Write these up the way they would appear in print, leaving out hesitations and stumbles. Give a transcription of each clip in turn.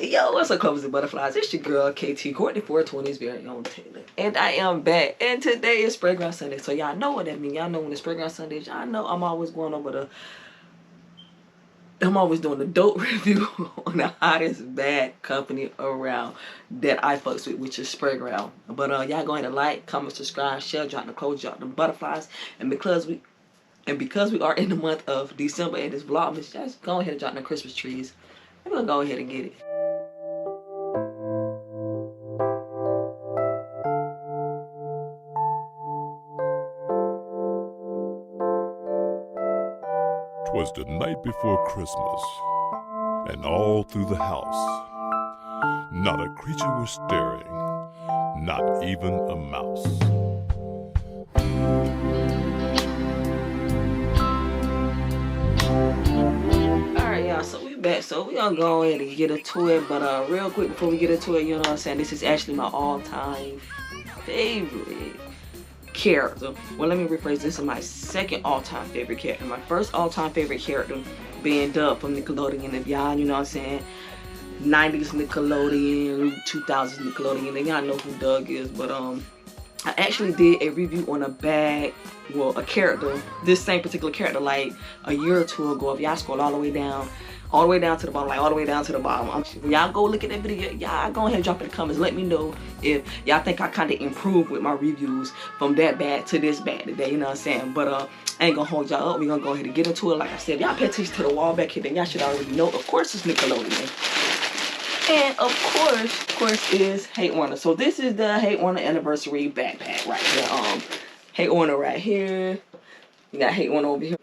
Yo, what's up, clubs and butterflies? It's your girl KT Courtney 420's very own Taylor, and I am back. And today is Sprayground Sunday, so y'all know what that means. Y'all know when it's Sprayground Sunday. Y'all know I'm always going over the. I'm always doing the dope review on the hottest bag company around that I fucks with, which is Sprayground. But y'all go ahead and like, comment, subscribe, share, drop the clothes, drop the butterflies, and because we are in the month of December and this vlog, just go ahead and drop the Christmas trees. We're gonna go ahead and get it. 'Twas the night before Christmas, and all through the house, not a creature was stirring, not even a mouse. Alright, y'all, so we back. So we gonna go ahead and get into it, but real quick before we get into it, you know what I'm saying, this is actually my all-time favorite character. Well, let me rephrase, this is my second all-time favorite character. My first all-time favorite character being Doug from Nickelodeon. If y'all, you know what I'm saying, 90s Nickelodeon, 2000s Nickelodeon, and y'all know who Doug is. But I actually did a review on a bag, well, a character, this same particular character, like a year or two ago. If y'all scroll all the way down to the bottom, like all the way down to the bottom. Y'all go look at that video. Y'all go ahead and drop in the comments. Let me know if y'all think I kind of improved with my reviews from that bag to this bag today. You know what I'm saying? But I ain't gonna hold y'all up. We're gonna go ahead and get into it. Like I said, y'all pay attention to the wall back here, then y'all should already know. Of course, it's Nickelodeon. And of course, is Hey Arnold. So this is the Hey Arnold anniversary backpack right here. Hey Arnold right here. You got Hey Arnold over here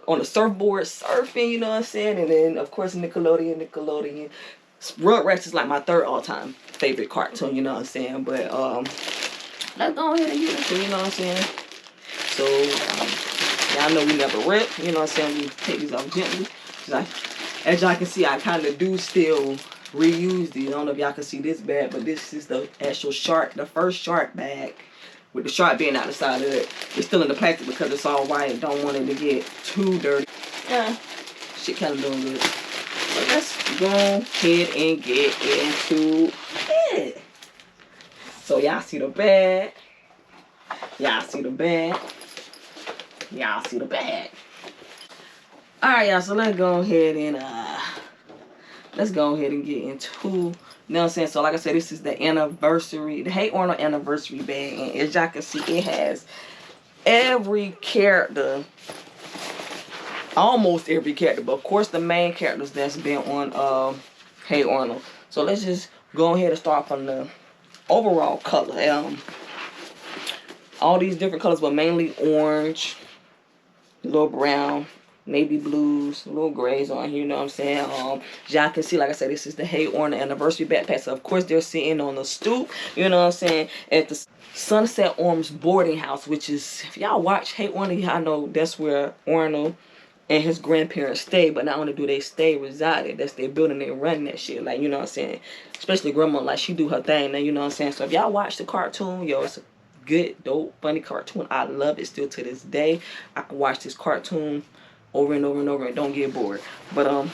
on the surfboard surfing, you know what I'm saying? And then of course Nickelodeon. Rugrats is like my third all-time favorite cartoon, you know what I'm saying? But let's go ahead and get into it, you know what I'm saying? So y'all know we never rip, you know what I'm saying? We take these off gently. As y'all can see, I kind of do still reuse these. I don't know if y'all can see this bag, but this is the actual shark, the first shark bag, with the shark being out the side of it. It's still in the plastic because it's all white. Don't want it to get too dirty. Yeah, shit kind of doing good. But let's go ahead and get into it. So y'all see the bag. Y'all see the bag. Y'all see the bag. Alright, y'all, so let's go ahead and get into, you know what I'm saying? So like I said, this is the anniversary, the Hey Arnold anniversary bag, and as y'all can see, it has every character, almost every character, but of course the main characters that's been on Hey Arnold. So let's just go ahead and start from the overall color. All these different colors, but mainly orange, a little brown, navy blues, little grays on here, you know what I'm saying? Y'all can see, like I said, this is the Hey Arnold anniversary backpack. So of course they're sitting on the stoop, you know what I'm saying, at the Sunset Arms boarding house, which is, if y'all watch Hey Arnold, y'all know that's where Arnold and his grandparents stay. But not only do they stay, resided, that's their building, they running that shit, like, you know what I'm saying? Especially grandma, like, she do her thing now, you know what I'm saying? So if y'all watch the cartoon, yo, it's a good, dope, funny cartoon. I love it still to this day. I can watch this cartoon over and over and over and don't get bored. But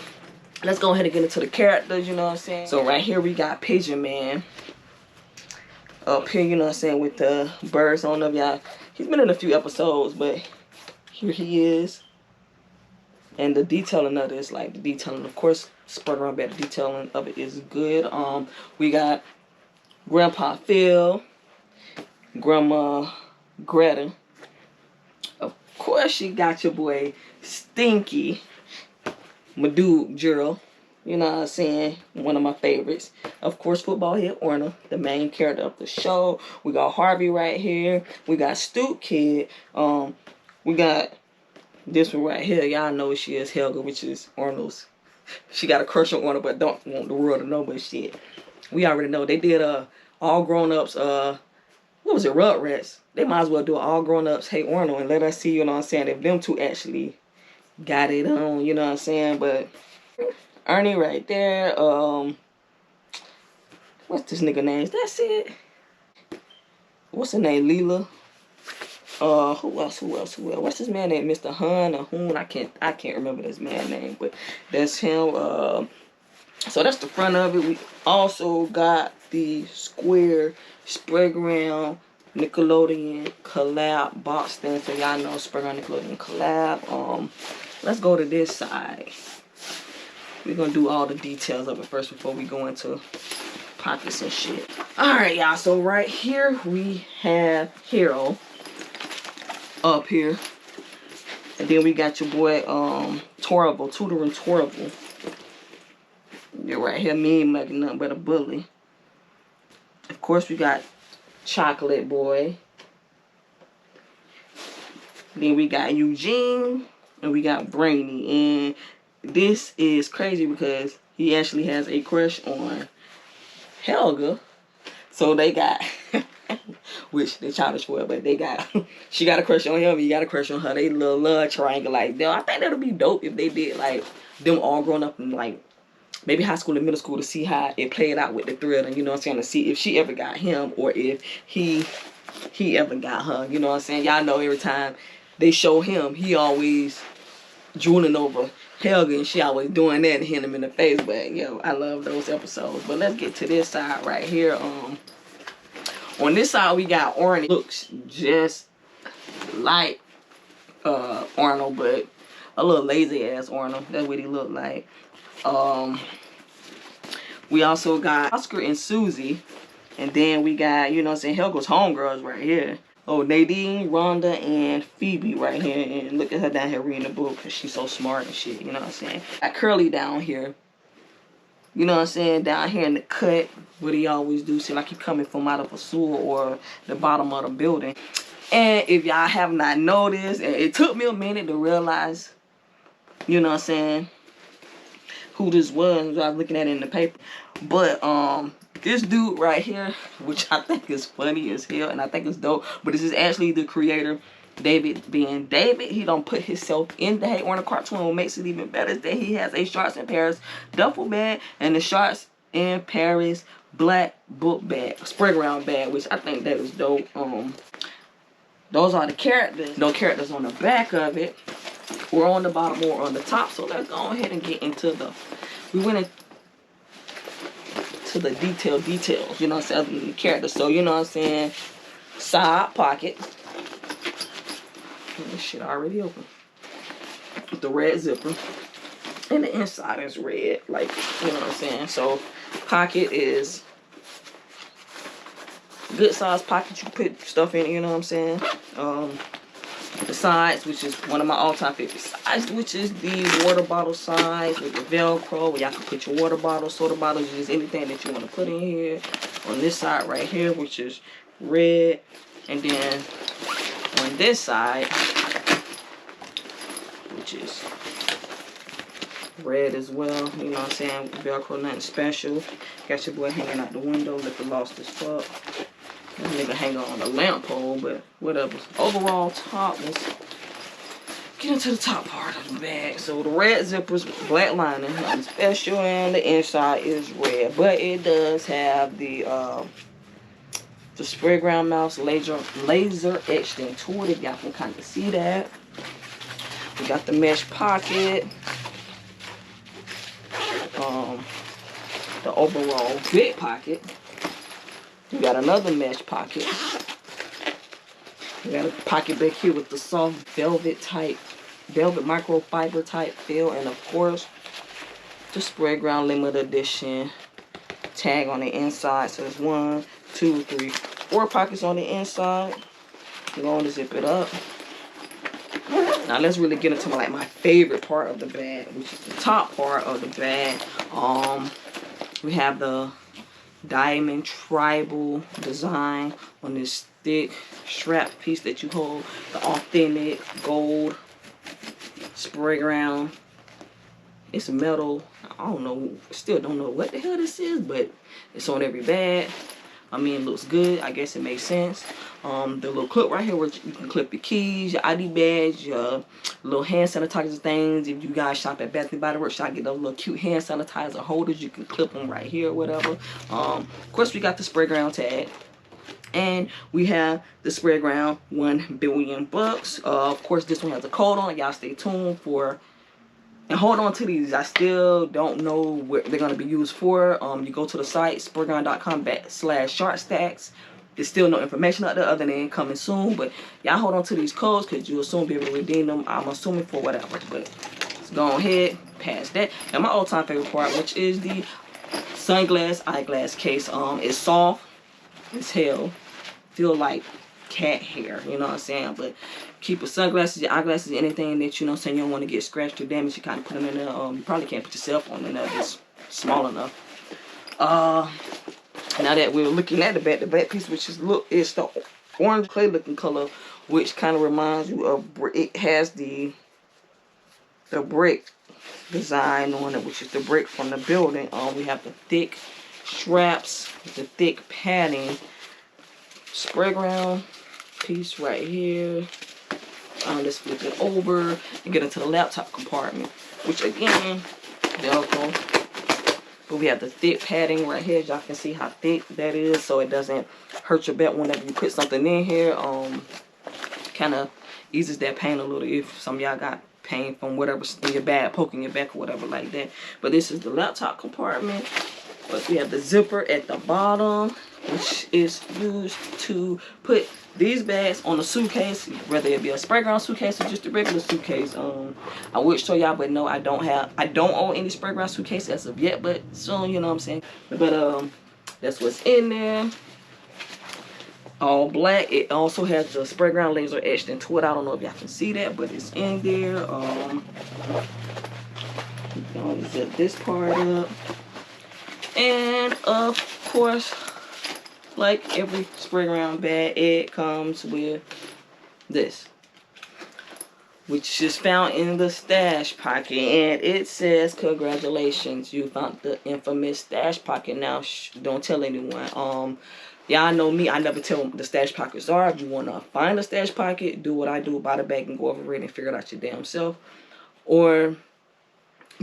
let's go ahead and get into the characters, you know what I'm saying? So right here we got Pigeon Man up here, you know what I'm saying, with the birds. I don't know if y'all, he's been in a few episodes, but here he is. And the detailing of this, like the detailing, of course, Sprayground bag, the detailing of it is good. We got Grandpa Phil, Grandma Greta. Of course, you got your boy Stinky, my dude Gerald, you know what I'm saying, one of my favorites. Of course, football head Orna, the main character of the show. We got Harvey right here. We got Stoop Kid. We got this one right here. Y'all know she is, Helga, which is Arnold's. She got a crush on Arnold, but don't want the world to know. But shit, we already know. They did all grown ups. What was it, Rugrats? They might as well do all grown ups Hey Arnold and let us see, you know what I'm saying, if them two actually got it on, you know what I'm saying. But Ernie right there. What's this nigga name? That's it. What's her name? Leela. Who else? What's this man name? Mr. Hun or Hoon? I can't remember this man name, but that's him. So that's the front of it. We also got the square Sprayground Nickelodeon collab box stand. So y'all know Sprayground Nickelodeon collab. Let's go to this side. We're gonna do all the details of it first before we go into pockets and shit. Alright, y'all. So right here we have Hero up here. And then we got your boy Torval, Tutoring Torval. You're right here, me ain't making nothing but a bully. Of course, we got Chocolate Boy. Then we got Eugene. And we got Brainy. And this is crazy because he actually has a crush on Helga. So they got, which they childish for it, but they got, she got a crush on him, he got a crush on her. They little love triangle like that. I think that'll be dope if they did like them all growing up in like maybe high school and middle school to see how it played out with the three of them, you know what I'm saying, to see if she ever got him or if he ever got her, you know what I'm saying. Y'all know every time they show him, he always drooling over Helga and she always doing that and hitting him in the face. But yo, I love those episodes. But let's get to this side right here. On this side we got Arnie. Looks just like Arnold, but a little lazy ass Arnold. That's what he looked like. We also got Oscar and Susie. And then we got, you know what I'm saying, Helga's homegirls right here. Oh, Nadine, Rhonda, and Phoebe right here. And look at her down here reading the book because she's so smart and shit, you know what I'm saying. Got Curly down here. You know what I'm saying, down here in the cut. What he always do, seem like he coming from out of a sewer or the bottom of the building. And if y'all have not noticed, and it took me a minute to realize, you know what I'm saying, who this was. I was looking at it in the paper. But, this dude right here, which I think is funny as hell, and I think it's dope, but this is actually the creator, David. Being David, he don't put himself in the Hey Arnold cartoon. What makes it even better is that he has a Sharks in Paris duffel bag and the Sharks in Paris black book bag, Sprayground bag, which I think that is dope. Those are the characters. No characters on the back of it, or on the bottom, or on the top. So let's go ahead and get into we went into the details, you know what I'm saying, the characters. So, you know what I'm saying, side pocket. This shit already open. With the red zipper. And the inside is red, like, you know what I'm saying. So, pocket is good size pocket. You can put stuff in it, you know what I'm saying. The sides, which is one of my all-time favorite sides, which is the water bottle size with the Velcro, where y'all can put your water bottles, soda bottles, just anything that you want to put in here. On this side right here, which is red, and then on this side, which is red as well, you know what I'm saying, Velcro, nothing special. Got your boy hanging out the window, looking lost as fuck. That nigga hang on a lamp pole, but whatever. Overall top, let's get into the top part of the bag. So the red zippers with black lining, nothing special, and the inside is red. But it does have the Sprayground mouse laser etched into it, if y'all can kind of see that. We got the mesh pocket. The overall big pocket. We got another mesh pocket. We got a pocket back here with the soft velvet microfiber type feel, and of course the Sprayground limited edition tag on the inside. So there's 1, 2, 3, 4 pockets on the inside. I'm going to zip it up. Now let's really get into my favorite part of the bag, which is the top part of the bag. We have the diamond tribal design on this thick strap piece that you hold. The authentic gold Sprayground. It's metal. I don't know. Still don't know what the hell this is, but it's on every bag. I mean, it looks good. I guess it makes sense. The little clip right here where you can clip your keys, your ID badge, your little hand sanitizer things. If you guys shop at Bath & Body Works, y'all get those little cute hand sanitizer holders. You can clip them right here or whatever. Of course, we got the Sprayground tag. And we have the Sprayground 1 billion bucks. Of course, this one has a code on it. Y'all stay tuned for And hold on to these. I still don't know what they're going to be used for. You go to the site, sprayground.com/shark stacks. There's still no information out there other than coming soon. But y'all hold on to these codes because you'll soon be able to redeem them. I'm assuming for whatever. But let's go ahead, past that. And my all-time favorite part, which is the sunglass eyeglass case. It's soft as hell. Feel like cat hair, you know what I'm saying? But keep your sunglasses, your eyeglasses, anything that you know what I'm saying you don't want to get scratched or damaged, you kind of put them in there. You probably can't put your cell phone in there, it's small enough. Now that we're looking at the back piece, which is it's the orange clay looking color, which kind of reminds you of, it has the brick design on it, which is the brick from the building. We have the thick straps, the thick padding, Sprayground piece right here. Let's flip it over and get into the laptop compartment, which again, Velcro. But we have the thick padding right here. Y'all can see how thick that is, so it doesn't hurt your back whenever you put something in here. Kind of eases that pain a little if some of y'all got pain from whatever's in your back, poking your back or whatever like that. But this is the laptop compartment. But we have the zipper at the bottom, which is used to put these bags on a suitcase, whether it be a Sprayground suitcase or just a regular suitcase. I would show y'all, but no, I don't own any Sprayground suitcase as of yet, but soon, you know what I'm saying. But that's what's in there. All black. It also has the Sprayground laser etched into it. I don't know if y'all can see that, but it's in there. Gonna zip this part up. And of course, like every Sprayground bag, it comes with this, which is found in the stash pocket, and it says, "Congratulations, you found the infamous stash pocket." Now, don't tell anyone. Y'all know me, I never tell them what the stash pockets are. If you want to find a stash pocket, do what I do, buy the bag and go over it and figure it out your damn self. Or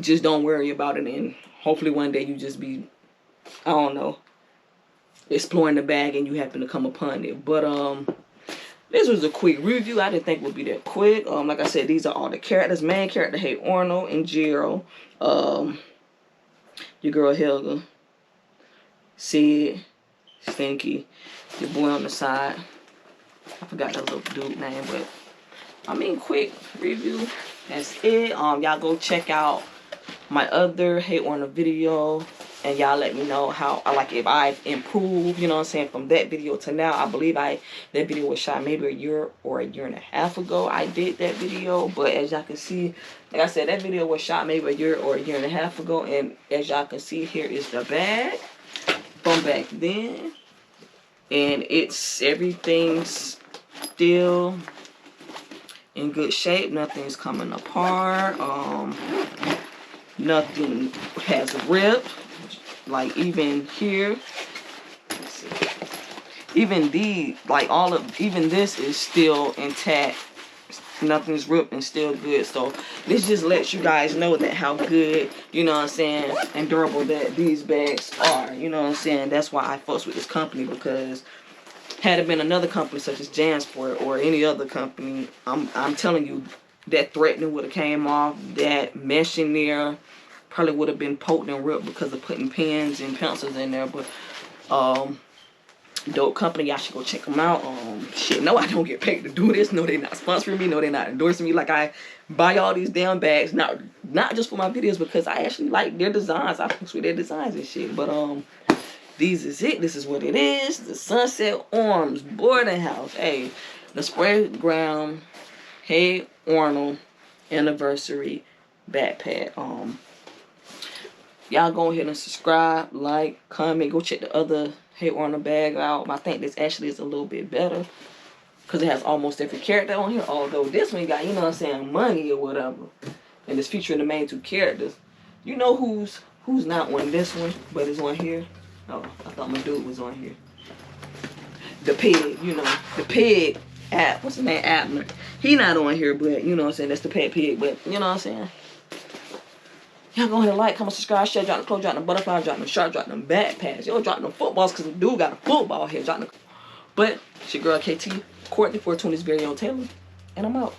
just don't worry about it, and hopefully one day you just be, I don't know, exploring the bag and you happen to come upon it. But this was a quick review. I didn't think it would be that quick. Like I said, these are all the characters. Main character, Hey Arnold and Gerald. Your girl Helga, Sid, Stinky, your boy on the side. I forgot that little dude name, but I mean, quick review. That's it. Y'all go check out my other Hey Arnold video, and y'all let me know how if I've improved, you know what I'm saying, from that video to now. I believe that video was shot maybe a year or a year and a half ago. I did that video, but as y'all can see, like I said, that video was shot maybe a year or a year and a half ago, and as y'all can see, here is the bag from back then, and everything's still in good shape. Nothing's coming apart. Nothing has ripped. Like even here, let's see, even even this is still intact. Nothing's ripped and still good. So this just lets you guys know that how good, you know what I'm saying, and durable that these bags are. You know what I'm saying. That's why I fuss with this company, because had it been another company such as Jansport or any other company, I'm telling you, that threatening would have came off. That mesh in there probably would have been poked and ripped because of putting pens and pencils in there. But dope company, y'all should go check them out. Shit, no, I don't get paid to do this. No, they not sponsoring me. No, they not endorsing me. Like, I buy all these damn bags, not just for my videos, because I actually like their designs. I post with their designs and shit. But these is it. This is what it is. The Sunset Arms boarding house. Hey, the Sprayground Hey Arnold anniversary backpack. Y'all go ahead and subscribe, like, comment, go check the other Hey Arnold bag out. I think this actually is a little bit better because it has almost every character on here, although this one got, you know what I'm saying, money or whatever, and it's featuring the main two characters. You know who's not on this one but is on here? Oh, I thought my dude was on here. The pig, you know, the pig app, what's his name, Abner. He not on here, but you know what I'm saying, that's the pet pig. But you know what I'm saying, y'all go ahead and like, comment, subscribe, share, drop the clothes, drop the butterfly, drop the shark, drop them backpacks. Yo, drop them footballs, because the dude got a football here. Drop the... But it's your girl KT, Courtney, 420's very own Taylor, and I'm out.